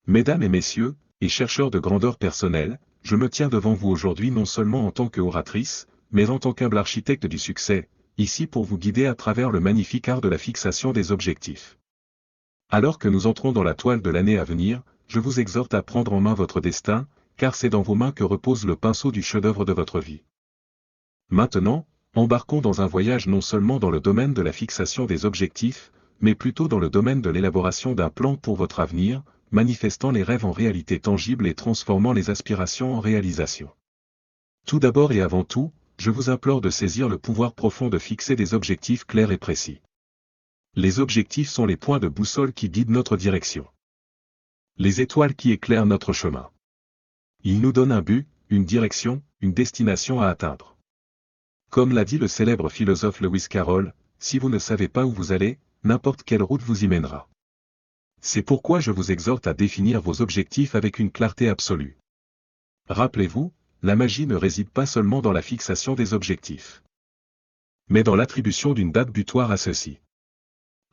Mesdames et messieurs, et chercheurs de grandeur personnelle, je me tiens devant vous aujourd'hui non seulement en tant qu'oratrice, mais en tant qu'humble architecte du succès, ici pour vous guider à travers le magnifique art de la fixation des objectifs. Alors que nous entrons dans la toile de l'année à venir, je vous exhorte à prendre en main votre destin, car c'est dans vos mains que repose le pinceau du chef-d'œuvre de votre vie. Maintenant, embarquons dans un voyage non seulement dans le domaine de la fixation des objectifs, mais plutôt dans le domaine de l'élaboration d'un plan pour votre avenir, manifestant les rêves en réalité tangible et transformant les aspirations en réalisation. Tout d'abord et avant tout, je vous implore de saisir le pouvoir profond de fixer des objectifs clairs et précis. Les objectifs sont les points de boussole qui guident notre direction. Les étoiles qui éclairent notre chemin. Ils nous donnent un but, une direction, une destination à atteindre. Comme l'a dit le célèbre philosophe Lewis Carroll, si vous ne savez pas où vous allez, n'importe quelle route vous y mènera. C'est pourquoi je vous exhorte à définir vos objectifs avec une clarté absolue. Rappelez-vous, la magie ne réside pas seulement dans la fixation des objectifs, mais dans l'attribution d'une date butoir à ceux-ci.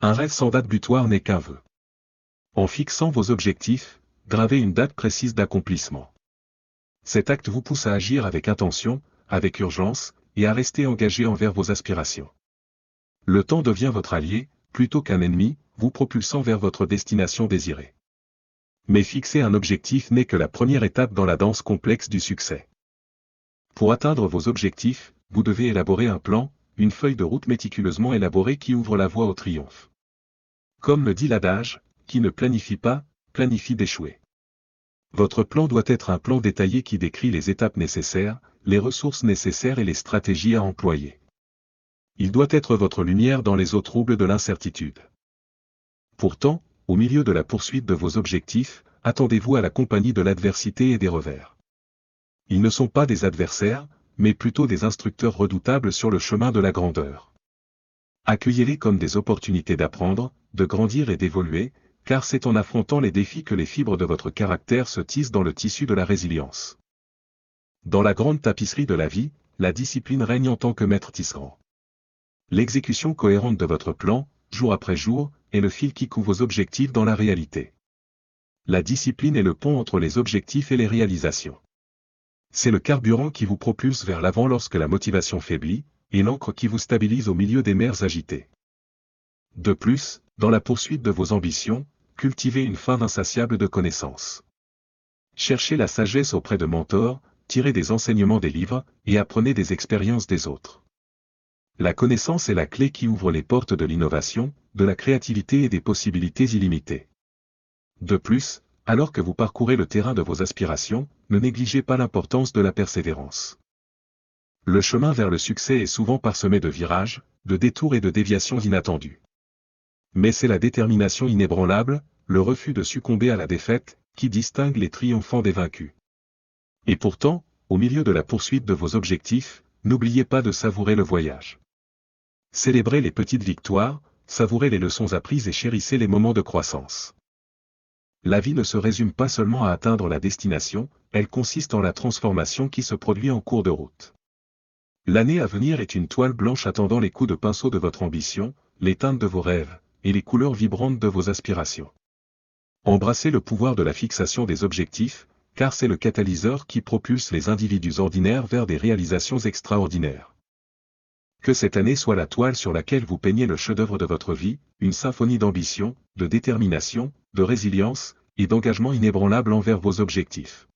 Un rêve sans date butoir n'est qu'un vœu. En fixant vos objectifs, gravez une date précise d'accomplissement. Cet acte vous pousse à agir avec intention, avec urgence, et à rester engagé envers vos aspirations. Le temps devient votre allié, plutôt qu'un ennemi, vous propulsant vers votre destination désirée. Mais fixer un objectif n'est que la première étape dans la danse complexe du succès. Pour atteindre vos objectifs, vous devez élaborer un plan, une feuille de route méticuleusement élaborée qui ouvre la voie au triomphe. Comme le dit l'adage, qui ne planifie pas, planifie d'échouer. Votre plan doit être un plan détaillé qui décrit les étapes nécessaires, les ressources nécessaires et les stratégies à employer. Il doit être votre lumière dans les eaux troubles de l'incertitude. Pourtant, au milieu de la poursuite de vos objectifs, attendez-vous à la compagnie de l'adversité et des revers. Ils ne sont pas des adversaires, mais plutôt des instructeurs redoutables sur le chemin de la grandeur. Accueillez-les comme des opportunités d'apprendre, de grandir et d'évoluer, car c'est en affrontant les défis que les fibres de votre caractère se tissent dans le tissu de la résilience. Dans la grande tapisserie de la vie, la discipline règne en tant que maître tisserand. L'exécution cohérente de votre plan, jour après jour, est le fil qui coud vos objectifs dans la réalité. La discipline est le pont entre les objectifs et les réalisations. C'est le carburant qui vous propulse vers l'avant lorsque la motivation faiblit, et l'ancre qui vous stabilise au milieu des mers agitées. De plus, dans la poursuite de vos ambitions, cultivez une faim insatiable de connaissances. Cherchez la sagesse auprès de mentors, tirez des enseignements des livres, et apprenez des expériences des autres. La connaissance est la clé qui ouvre les portes de l'innovation, de la créativité et des possibilités illimitées. De plus, alors que vous parcourez le terrain de vos aspirations, ne négligez pas l'importance de la persévérance. Le chemin vers le succès est souvent parsemé de virages, de détours et de déviations inattendues. Mais c'est la détermination inébranlable, le refus de succomber à la défaite, qui distingue les triomphants des vaincus. Et pourtant, au milieu de la poursuite de vos objectifs, n'oubliez pas de savourer le voyage. Célébrez les petites victoires, savourez les leçons apprises et chérissez les moments de croissance. La vie ne se résume pas seulement à atteindre la destination, elle consiste en la transformation qui se produit en cours de route. L'année à venir est une toile blanche attendant les coups de pinceau de votre ambition, les teintes de vos rêves, et les couleurs vibrantes de vos aspirations. Embrassez le pouvoir de la fixation des objectifs, car c'est le catalyseur qui propulse les individus ordinaires vers des réalisations extraordinaires. Que cette année soit la toile sur laquelle vous peignez le chef-d'œuvre de votre vie, une symphonie d'ambition, de détermination, de résilience, et d'engagement inébranlable envers vos objectifs.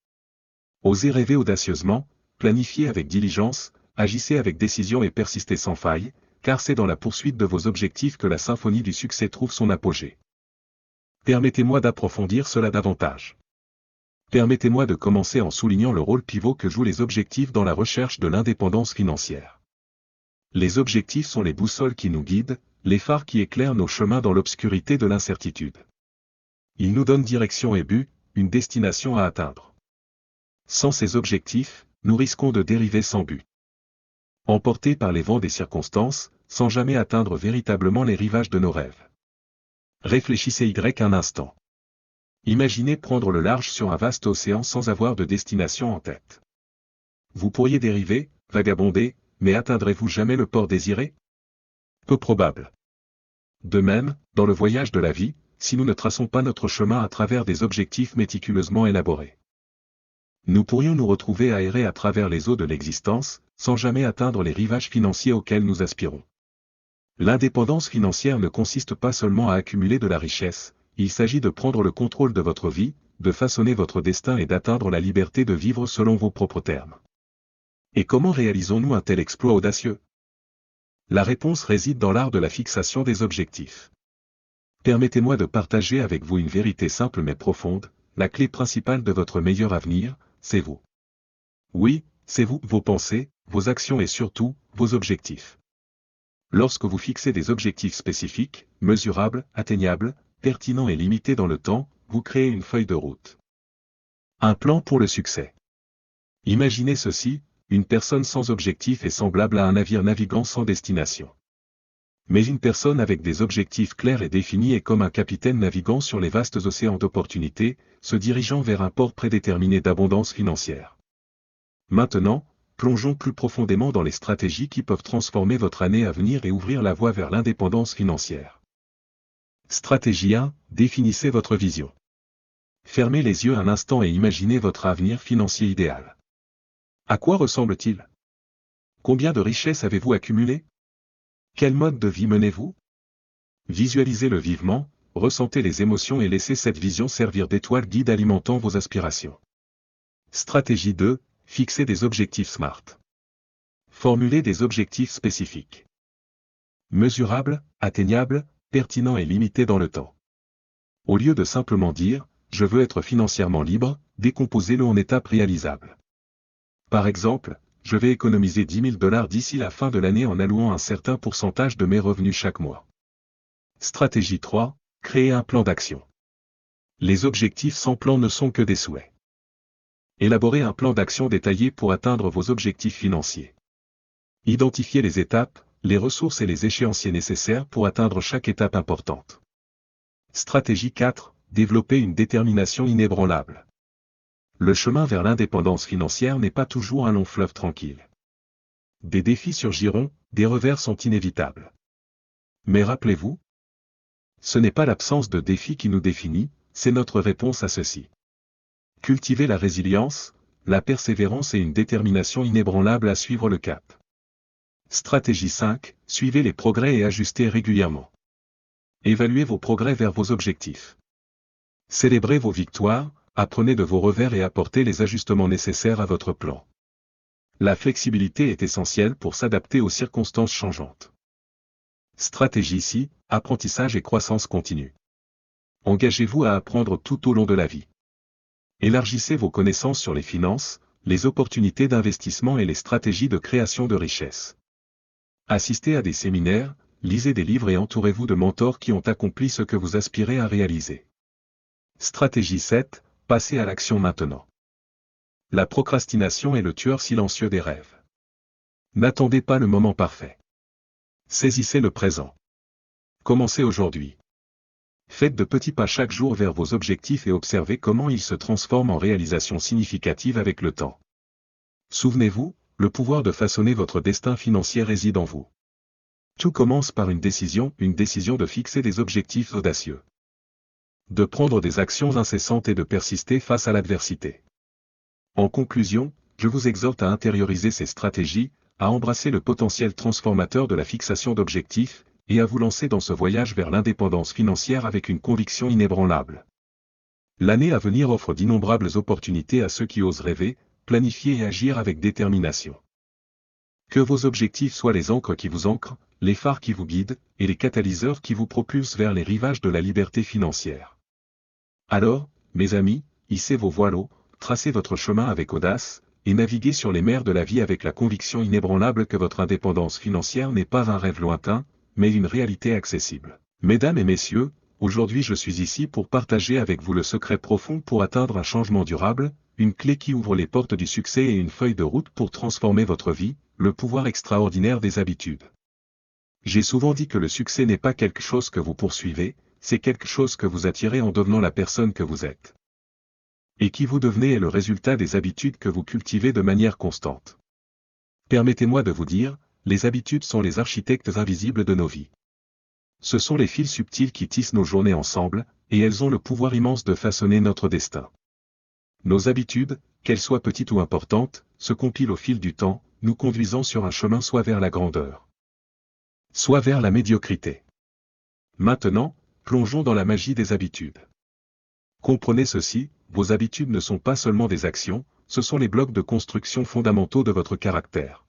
Osez rêver audacieusement, planifiez avec diligence, agissez avec décision et persistez sans faille, car c'est dans la poursuite de vos objectifs que la symphonie du succès trouve son apogée. Permettez-moi d'approfondir cela davantage. Permettez-moi de commencer en soulignant le rôle pivot que jouent les objectifs dans la recherche de l'indépendance financière. Les objectifs sont les boussoles qui nous guident, les phares qui éclairent nos chemins dans l'obscurité de l'incertitude. Ils nous donnent direction et but, une destination à atteindre. Sans ces objectifs, nous risquons de dériver sans but. Emportés par les vents des circonstances, sans jamais atteindre véritablement les rivages de nos rêves. Réfléchissez un instant. Imaginez prendre le large sur un vaste océan sans avoir de destination en tête. Vous pourriez dériver, vagabonder, mais atteindrez-vous jamais le port désiré? Peu probable. De même, dans le voyage de la vie, si nous ne traçons pas notre chemin à travers des objectifs méticuleusement élaborés. Nous pourrions nous retrouver à errer à travers les eaux de l'existence, sans jamais atteindre les rivages financiers auxquels nous aspirons. L'indépendance financière ne consiste pas seulement à accumuler de la richesse, il s'agit de prendre le contrôle de votre vie, de façonner votre destin et d'atteindre la liberté de vivre selon vos propres termes. Et comment réalisons-nous un tel exploit audacieux? La réponse réside dans l'art de la fixation des objectifs. Permettez-moi de partager avec vous une vérité simple mais profonde, la clé principale de votre meilleur avenir, c'est vous. Oui, c'est vous, vos pensées, vos actions et surtout, vos objectifs. Lorsque vous fixez des objectifs spécifiques, mesurables, atteignables, pertinents et limités dans le temps, vous créez une feuille de route. Un plan pour le succès. Imaginez ceci, une personne sans objectif est semblable à un navire naviguant sans destination. Mais une personne avec des objectifs clairs et définis est comme un capitaine naviguant sur les vastes océans d'opportunités, se dirigeant vers un port prédéterminé d'abondance financière. Maintenant, plongeons plus profondément dans les stratégies qui peuvent transformer votre année à venir et ouvrir la voie vers l'indépendance financière. Stratégie 1. Définissez votre vision. Fermez les yeux un instant et imaginez votre avenir financier idéal. À quoi ressemble-t-il? Combien de richesses avez-vous accumulé? Quel mode de vie menez-vous? Visualisez-le vivement, ressentez les émotions et laissez cette vision servir d'étoile guide alimentant vos aspirations. Stratégie 2. Fixez des objectifs SMART. Formulez des objectifs spécifiques. Mesurables, atteignables, pertinents et limités dans le temps. Au lieu de simplement dire « je veux être financièrement libre », décomposez-le en étapes réalisables. Par exemple, je vais économiser 10 000 $ d'ici la fin de l'année en allouant un certain pourcentage de mes revenus chaque mois. Stratégie 3. Créer un plan d'action. Les objectifs sans plan ne sont que des souhaits. Élaborez un plan d'action détaillé pour atteindre vos objectifs financiers. Identifiez les étapes, les ressources et les échéanciers nécessaires pour atteindre chaque étape importante. Stratégie 4. Développer une détermination inébranlable. Le chemin vers l'indépendance financière n'est pas toujours un long fleuve tranquille. Des défis surgiront, des revers sont inévitables. Mais rappelez-vous, ce n'est pas l'absence de défis qui nous définit, c'est notre réponse à ceux-ci. Cultivez la résilience, la persévérance et une détermination inébranlable à suivre le cap. Stratégie 5. Suivez les progrès et ajustez régulièrement. Évaluez vos progrès vers vos objectifs. Célébrez vos victoires, apprenez de vos revers et apportez les ajustements nécessaires à votre plan. La flexibilité est essentielle pour s'adapter aux circonstances changeantes. Stratégie 6. Apprentissage et croissance continue. Engagez-vous à apprendre tout au long de la vie. Élargissez vos connaissances sur les finances, les opportunités d'investissement et les stratégies de création de richesse. Assistez à des séminaires, lisez des livres et entourez-vous de mentors qui ont accompli ce que vous aspirez à réaliser. Stratégie 7. Passez à l'action maintenant. La procrastination est le tueur silencieux des rêves. N'attendez pas le moment parfait. Saisissez le présent. Commencez aujourd'hui. Faites de petits pas chaque jour vers vos objectifs et observez comment ils se transforment en réalisations significatives avec le temps. Souvenez-vous, le pouvoir de façonner votre destin financier réside en vous. Tout commence par une décision de fixer des objectifs audacieux. De prendre des actions incessantes et de persister face à l'adversité. En conclusion, je vous exhorte à intérioriser ces stratégies, à embrasser le potentiel transformateur de la fixation d'objectifs, et à vous lancer dans ce voyage vers l'indépendance financière avec une conviction inébranlable. L'année à venir offre d'innombrables opportunités à ceux qui osent rêver, planifier et agir avec détermination. Que vos objectifs soient les ancres qui vous ancrent, les phares qui vous guident, et les catalyseurs qui vous propulsent vers les rivages de la liberté financière. Alors, mes amis, hissez vos voiles, tracez votre chemin avec audace, et naviguez sur les mers de la vie avec la conviction inébranlable que votre indépendance financière n'est pas un rêve lointain, mais une réalité accessible. Mesdames et messieurs, aujourd'hui je suis ici pour partager avec vous le secret profond pour atteindre un changement durable, une clé qui ouvre les portes du succès et une feuille de route pour transformer votre vie, le pouvoir extraordinaire des habitudes. J'ai souvent dit que le succès n'est pas quelque chose que vous poursuivez, c'est quelque chose que vous attirez en devenant la personne que vous êtes. Et qui vous devenez est le résultat des habitudes que vous cultivez de manière constante. Permettez-moi de vous dire, les habitudes sont les architectes invisibles de nos vies. Ce sont les fils subtils qui tissent nos journées ensemble, et elles ont le pouvoir immense de façonner notre destin. Nos habitudes, qu'elles soient petites ou importantes, se compilent au fil du temps, nous conduisant sur un chemin soit vers la grandeur, soit vers la médiocrité. Maintenant, plongeons dans la magie des habitudes. Comprenez ceci, vos habitudes ne sont pas seulement des actions, ce sont les blocs de construction fondamentaux de votre caractère.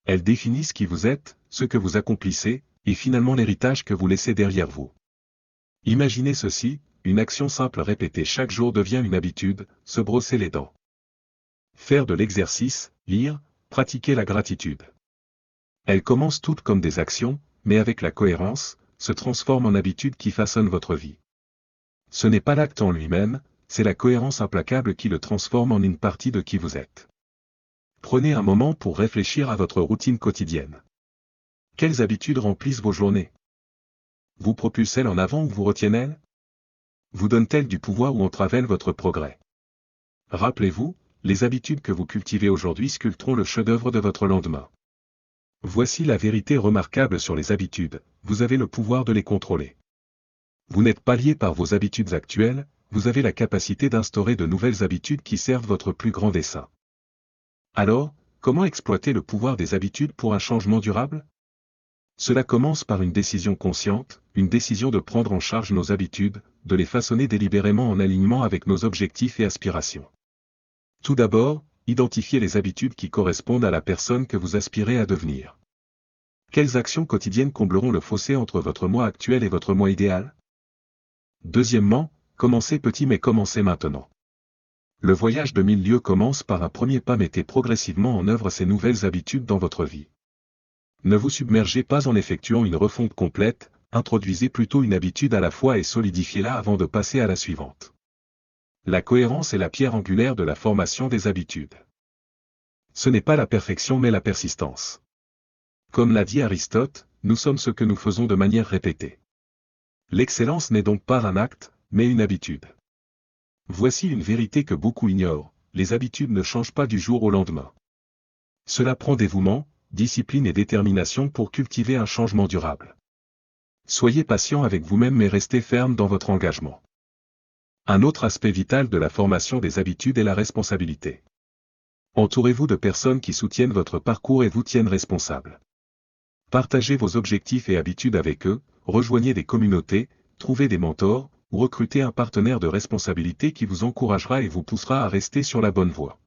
Elles définissent qui vous êtes, ce que vous accomplissez, et finalement l'héritage que vous laissez derrière vous. Imaginez ceci, une action simple répétée chaque jour devient une habitude, se brosser les dents. Faire de l'exercice, lire, pratiquer la gratitude. Elles commencent toutes comme des actions, mais avec la cohérence, se transforment en habitudes qui façonnent votre vie. Ce n'est pas l'acte en lui-même, c'est la cohérence implacable qui le transforme en une partie de qui vous êtes. Prenez un moment pour réfléchir à votre routine quotidienne. Quelles habitudes remplissent vos journées? Vous propulsent-elles en avant ou vous retiennent-elles? Vous donnent-elles du pouvoir ou entravent-elles votre progrès? Rappelez-vous, les habitudes que vous cultivez aujourd'hui sculpteront le chef-d'œuvre de votre lendemain. Voici la vérité remarquable sur les habitudes, vous avez le pouvoir de les contrôler. Vous n'êtes pas lié par vos habitudes actuelles, vous avez la capacité d'instaurer de nouvelles habitudes qui servent votre plus grand dessein. Alors, comment exploiter le pouvoir des habitudes pour un changement durable? Cela commence par une décision consciente, une décision de prendre en charge nos habitudes, de les façonner délibérément en alignement avec nos objectifs et aspirations. Tout d'abord, identifiez les habitudes qui correspondent à la personne que vous aspirez à devenir. Quelles actions quotidiennes combleront le fossé entre votre moi actuel et votre moi idéal? Deuxièmement, commencez petit mais commencez maintenant. Le voyage de 1000 lieues commence par un premier pas, mettez progressivement en œuvre ces nouvelles habitudes dans votre vie. Ne vous submergez pas en effectuant une refonte complète, introduisez plutôt une habitude à la fois et solidifiez-la avant de passer à la suivante. La cohérence est la pierre angulaire de la formation des habitudes. Ce n'est pas la perfection mais la persistance. Comme l'a dit Aristote, nous sommes ce que nous faisons de manière répétée. L'excellence n'est donc pas un acte, mais une habitude. Voici une vérité que beaucoup ignorent, les habitudes ne changent pas du jour au lendemain. Cela prend dévouement, discipline et détermination pour cultiver un changement durable. Soyez patient avec vous-même mais restez ferme dans votre engagement. Un autre aspect vital de la formation des habitudes est la responsabilité. Entourez-vous de personnes qui soutiennent votre parcours et vous tiennent responsable. Partagez vos objectifs et habitudes avec eux, rejoignez des communautés, trouvez des mentors, ou recrutez un partenaire de responsabilité qui vous encouragera et vous poussera à rester sur la bonne voie.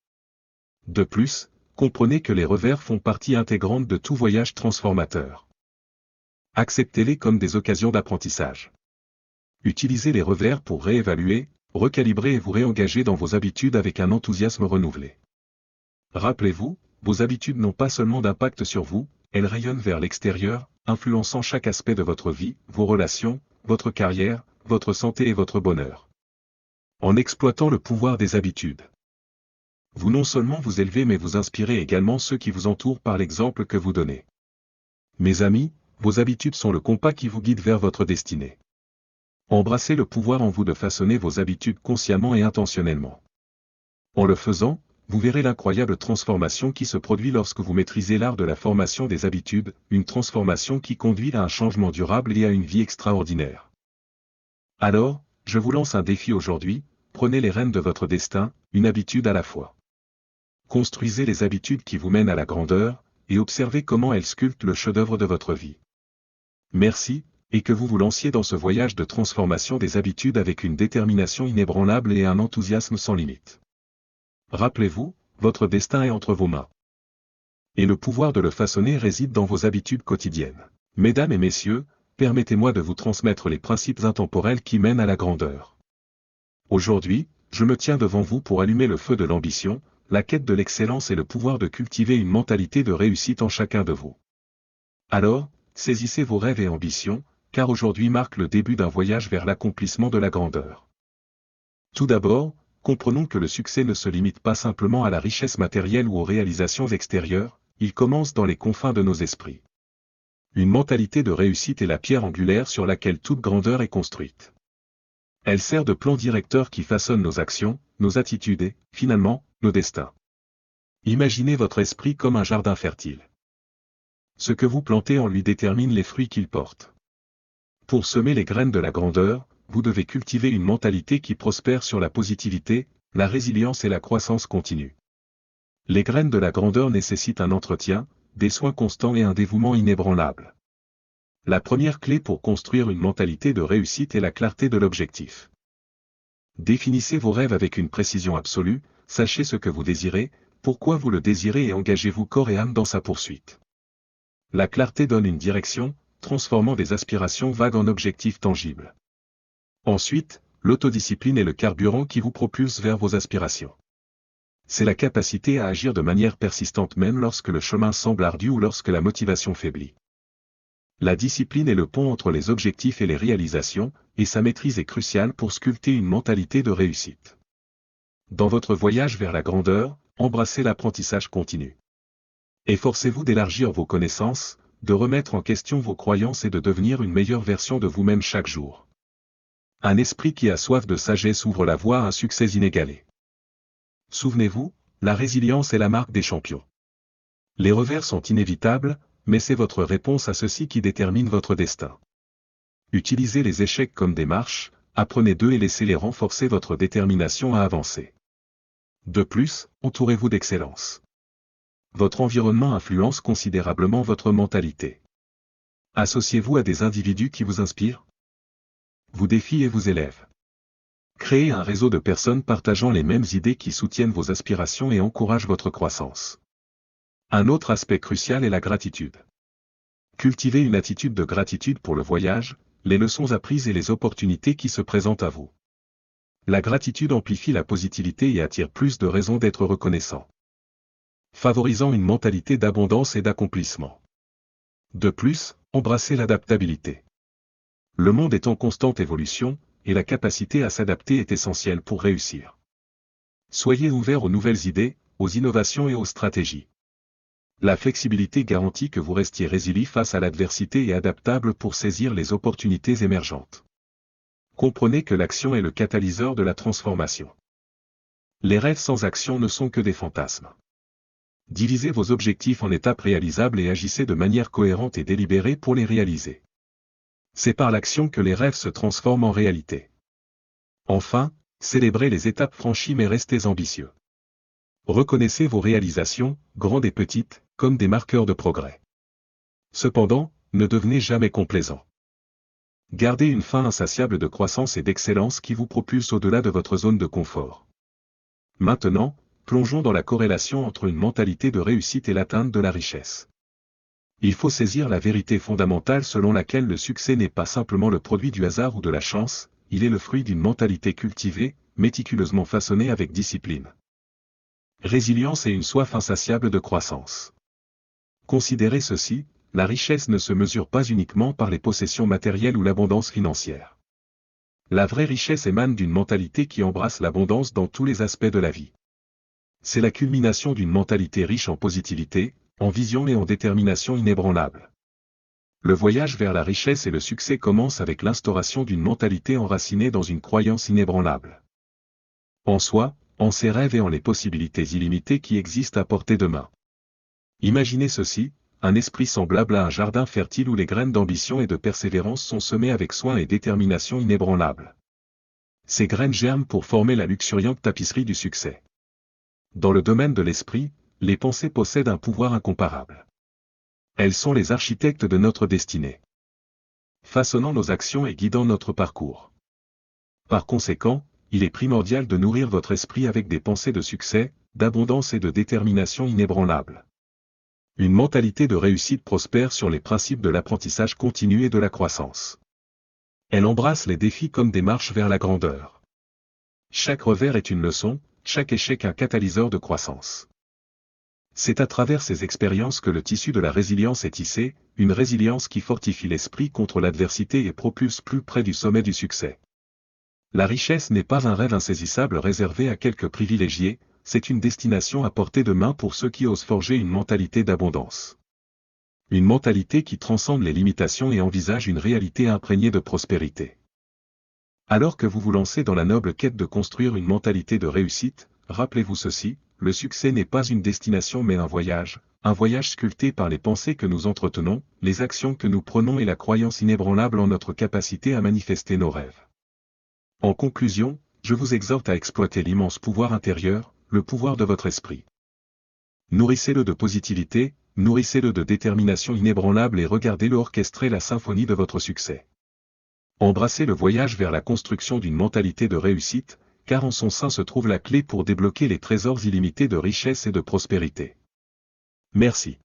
De plus, comprenez que les revers font partie intégrante de tout voyage transformateur. Acceptez-les comme des occasions d'apprentissage. Utilisez les revers pour réévaluer, recalibrer et vous réengager dans vos habitudes avec un enthousiasme renouvelé. Rappelez-vous, vos habitudes n'ont pas seulement d'impact sur vous, elles rayonnent vers l'extérieur, influençant chaque aspect de votre vie, vos relations, votre carrière, votre santé et votre bonheur. En exploitant le pouvoir des habitudes, vous non seulement vous élevez mais vous inspirez également ceux qui vous entourent par l'exemple que vous donnez. Mes amis, vos habitudes sont le compas qui vous guide vers votre destinée. Embrassez le pouvoir en vous de façonner vos habitudes consciemment et intentionnellement. En le faisant, vous verrez l'incroyable transformation qui se produit lorsque vous maîtrisez l'art de la formation des habitudes, une transformation qui conduit à un changement durable et à une vie extraordinaire. Alors, je vous lance un défi aujourd'hui, prenez les rênes de votre destin, une habitude à la fois. Construisez les habitudes qui vous mènent à la grandeur, et observez comment elles sculptent le chef-d'œuvre de votre vie. Merci, et que vous vous lanciez dans ce voyage de transformation des habitudes avec une détermination inébranlable et un enthousiasme sans limite. Rappelez-vous, votre destin est entre vos mains. Et le pouvoir de le façonner réside dans vos habitudes quotidiennes. Mesdames et messieurs, permettez-moi de vous transmettre les principes intemporels qui mènent à la grandeur. Aujourd'hui, je me tiens devant vous pour allumer le feu de l'ambition, la quête de l'excellence et le pouvoir de cultiver une mentalité de réussite en chacun de vous. Alors, saisissez vos rêves et ambitions, car aujourd'hui marque le début d'un voyage vers l'accomplissement de la grandeur. Tout d'abord, comprenons que le succès ne se limite pas simplement à la richesse matérielle ou aux réalisations extérieures, il commence dans les confins de nos esprits. Une mentalité de réussite est la pierre angulaire sur laquelle toute grandeur est construite. Elle sert de plan directeur qui façonne nos actions, nos attitudes et, finalement, nos destins. Imaginez votre esprit comme un jardin fertile. Ce que vous plantez en lui détermine les fruits qu'il porte. Pour semer les graines de la grandeur, vous devez cultiver une mentalité qui prospère sur la positivité, la résilience et la croissance continue. Les graines de la grandeur nécessitent un entretien, des soins constants et un dévouement inébranlable. La première clé pour construire une mentalité de réussite est la clarté de l'objectif. Définissez vos rêves avec une précision absolue, sachez ce que vous désirez, pourquoi vous le désirez et engagez-vous corps et âme dans sa poursuite. La clarté donne une direction, transformant des aspirations vagues en objectifs tangibles. Ensuite, l'autodiscipline est le carburant qui vous propulse vers vos aspirations. C'est la capacité à agir de manière persistante même lorsque le chemin semble ardu ou lorsque la motivation faiblit. La discipline est le pont entre les objectifs et les réalisations, et sa maîtrise est cruciale pour sculpter une mentalité de réussite. Dans votre voyage vers la grandeur, embrassez l'apprentissage continu. Efforcez-vous d'élargir vos connaissances, de remettre en question vos croyances et de devenir une meilleure version de vous-même chaque jour. Un esprit qui a soif de sagesse ouvre la voie à un succès inégalé. Souvenez-vous, la résilience est la marque des champions. Les revers sont inévitables, mais c'est votre réponse à ceux-ci qui détermine votre destin. Utilisez les échecs comme des marches, apprenez d'eux et laissez-les renforcer votre détermination à avancer. De plus, entourez-vous d'excellence. Votre environnement influence considérablement votre mentalité. Associez-vous à des individus qui vous inspirent, vous défient et vous élèvent. Créez un réseau de personnes partageant les mêmes idées qui soutiennent vos aspirations et encouragent votre croissance. Un autre aspect crucial est la gratitude. Cultivez une attitude de gratitude pour le voyage, les leçons apprises et les opportunités qui se présentent à vous. La gratitude amplifie la positivité et attire plus de raisons d'être reconnaissant, favorisant une mentalité d'abondance et d'accomplissement. De plus, embrassez l'adaptabilité. Le monde est en constante évolution, et la capacité à s'adapter est essentielle pour réussir. Soyez ouverts aux nouvelles idées, aux innovations et aux stratégies. La flexibilité garantit que vous restiez résilient face à l'adversité et adaptable pour saisir les opportunités émergentes. Comprenez que l'action est le catalyseur de la transformation. Les rêves sans action ne sont que des fantasmes. Divisez vos objectifs en étapes réalisables et agissez de manière cohérente et délibérée pour les réaliser. C'est par l'action que les rêves se transforment en réalité. Enfin, célébrez les étapes franchies mais restez ambitieux. Reconnaissez vos réalisations, grandes et petites, comme des marqueurs de progrès. Cependant, ne devenez jamais complaisant. Gardez une faim insatiable de croissance et d'excellence qui vous propulse au-delà de votre zone de confort. Maintenant, plongeons dans la corrélation entre une mentalité de réussite et l'atteinte de la richesse. Il faut saisir la vérité fondamentale selon laquelle le succès n'est pas simplement le produit du hasard ou de la chance, il est le fruit d'une mentalité cultivée, méticuleusement façonnée avec discipline, résilience et une soif insatiable de croissance. Considérez ceci, la richesse ne se mesure pas uniquement par les possessions matérielles ou l'abondance financière. La vraie richesse émane d'une mentalité qui embrasse l'abondance dans tous les aspects de la vie. C'est la culmination d'une mentalité riche en positivité, en vision et en détermination inébranlable. Le voyage vers la richesse et le succès commence avec l'instauration d'une mentalité enracinée dans une croyance inébranlable en soi, en ses rêves et en les possibilités illimitées qui existent à portée de main. Imaginez ceci, un esprit semblable à un jardin fertile où les graines d'ambition et de persévérance sont semées avec soin et détermination inébranlable. Ces graines germent pour former la luxuriante tapisserie du succès. Dans le domaine de l'esprit, les pensées possèdent un pouvoir incomparable. Elles sont les architectes de notre destinée, façonnant nos actions et guidant notre parcours. Par conséquent, il est primordial de nourrir votre esprit avec des pensées de succès, d'abondance et de détermination inébranlable. Une mentalité de réussite prospère sur les principes de l'apprentissage continu et de la croissance. Elle embrasse les défis comme des marches vers la grandeur. Chaque revers est une leçon, chaque échec un catalyseur de croissance. C'est à travers ces expériences que le tissu de la résilience est tissé, une résilience qui fortifie l'esprit contre l'adversité et propulse plus près du sommet du succès. La richesse n'est pas un rêve insaisissable réservé à quelques privilégiés, c'est une destination à portée de main pour ceux qui osent forger une mentalité d'abondance. Une mentalité qui transcende les limitations et envisage une réalité imprégnée de prospérité. Alors que vous vous lancez dans la noble quête de construire une mentalité de réussite, rappelez-vous ceci, le succès n'est pas une destination mais un voyage sculpté par les pensées que nous entretenons, les actions que nous prenons et la croyance inébranlable en notre capacité à manifester nos rêves. En conclusion, je vous exhorte à exploiter l'immense pouvoir intérieur, le pouvoir de votre esprit. Nourrissez-le de positivité, nourrissez-le de détermination inébranlable et regardez-le orchestrer la symphonie de votre succès. Embrassez le voyage vers la construction d'une mentalité de réussite, car en son sein se trouve la clé pour débloquer les trésors illimités de richesse et de prospérité. Merci.